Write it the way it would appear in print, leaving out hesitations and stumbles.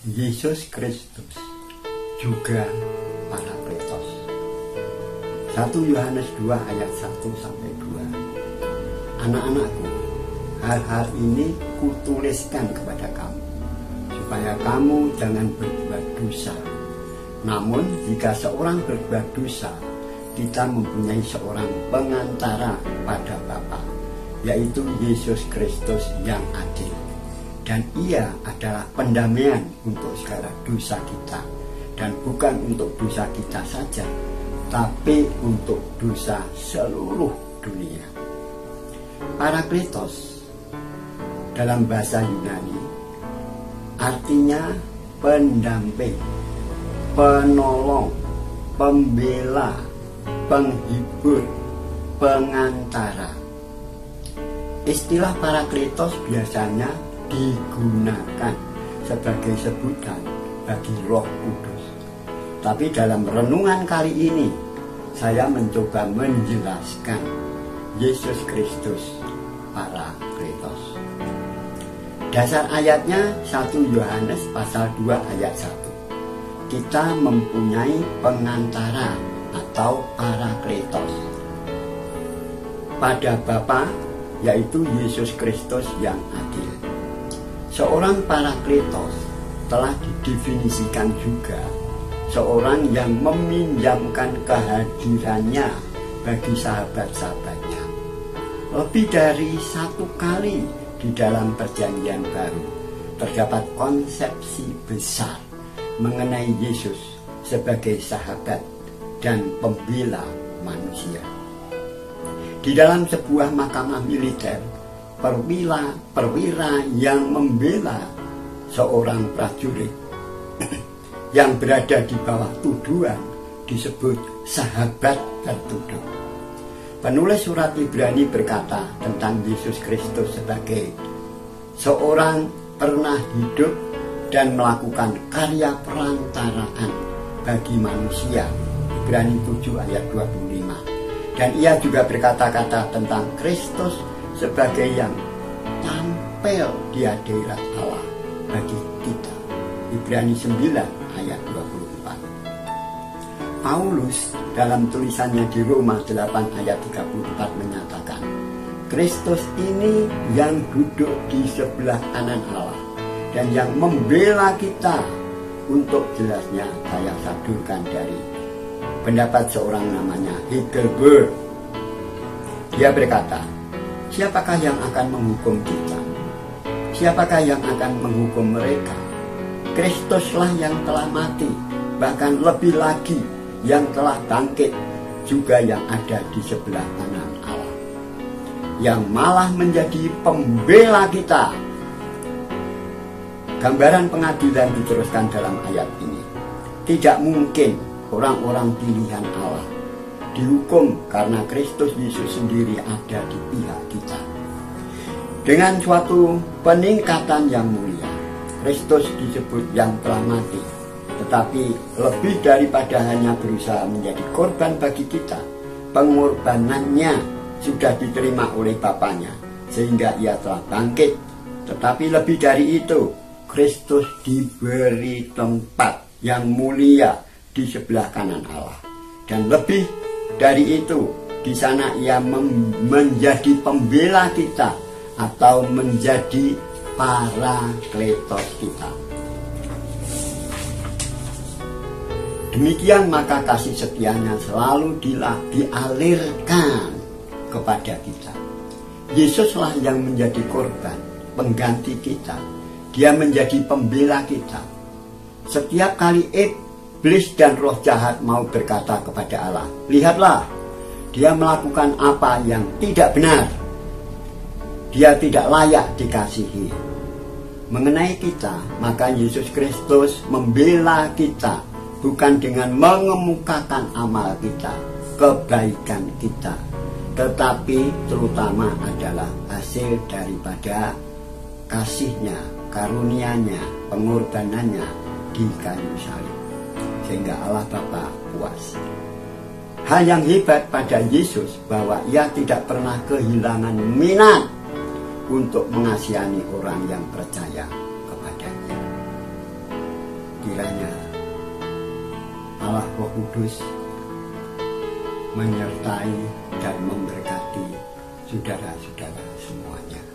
Yesus Kristus juga Parakletos. 1 Yohanes 2 ayat 1-2. Anak-anakku, hal-hal ini kutuliskan kepada kamu, supaya kamu jangan berbuat dosa. Namun jika seorang berbuat dosa, kita mempunyai seorang pengantara pada Bapa, yaitu Yesus Kristus yang adil. Dan ia adalah pendamaian untuk segala dosa kita. Dan bukan untuk dosa kita saja, tapi untuk dosa seluruh dunia. Parakletos dalam bahasa Yunani artinya pendamping, penolong, pembela, penghibur, pengantara. Istilah Parakletos biasanya digunakan sebagai sebutan bagi Roh Kudus. Tapi dalam renungan kali ini saya mencoba menjelaskan Yesus Kristus Parakletos. Dasar ayatnya 1 Yohanes pasal 2 ayat 1. Kita mempunyai pengantara atau Parakletos pada Bapa, yaitu Yesus Kristus yang adil. Seorang Parakletos telah didefinisikan juga seorang yang meminjamkan kehadirannya bagi sahabat-sahabatnya. Lebih dari satu kali di dalam Perjanjian Baru terdapat konsepsi besar mengenai Yesus sebagai sahabat dan pembela manusia. Di dalam sebuah mahkamah militer, perwira yang membela seorang prajurit yang berada di bawah tuduhan disebut sahabat tertuduh. Penulis surat Ibrani berkata tentang Yesus Kristus sebagai seorang pernah hidup dan melakukan karya perantaraan bagi manusia. Ibrani 7 ayat 25. Dan ia juga berkata-kata tentang Kristus sebagai yang tampil di hadirat Allah bagi kita. Ibrani 9 ayat 24. Paulus dalam tulisannya di Roma 8 ayat 34 menyatakan, Kristus ini yang duduk di sebelah kanan Allah dan yang membela kita. Untuk jelasnya saya sadurkan dari pendapat seorang namanya Hegel. Dia berkata, siapakah yang akan menghukum kita? Siapakah yang akan menghukum mereka? Kristuslah yang telah mati, bahkan lebih lagi yang telah bangkit, juga yang ada di sebelah kanan Allah, yang malah menjadi pembela kita. Gambaran pengadilan diteruskan dalam ayat ini. Tidak mungkin orang-orang pilihan Allah dihukum karena Kristus Yesus sendiri ada di pihak kita. Dengan suatu peningkatan yang mulia, Kristus disebut yang telah mati, tetapi lebih daripada hanya berusaha menjadi korban bagi kita, pengorbanannya sudah diterima oleh Bapanya, sehingga ia telah bangkit. Tetapi lebih dari itu, Kristus diberi tempat yang mulia di sebelah kanan Allah. Dan lebih dari itu, di sana ia menjadi pembela kita atau menjadi Parakletos kita. Demikian maka kasih setianya selalu dialirkan kepada kita. Yesuslah yang menjadi korban, pengganti kita. Dia menjadi pembela kita. Setiap kali iblis dan roh jahat mau berkata kepada Allah, lihatlah, dia melakukan apa yang tidak benar. Dia tidak layak dikasihi. Mengenai kita, maka Yesus Kristus membela kita, bukan dengan mengemukakan amal kita, kebaikan kita, tetapi terutama adalah hasil daripada kasih-Nya, karunia-Nya, pengorbanannya di kayu salib, sehingga Allah Bapa puas. Hal yang hebat pada Yesus bahwa ia tidak pernah kehilangan minat untuk mengasihani orang yang percaya kepadanya. kiranya Allah Roh Kudus menyertai dan memberkati saudara-saudara semuanya.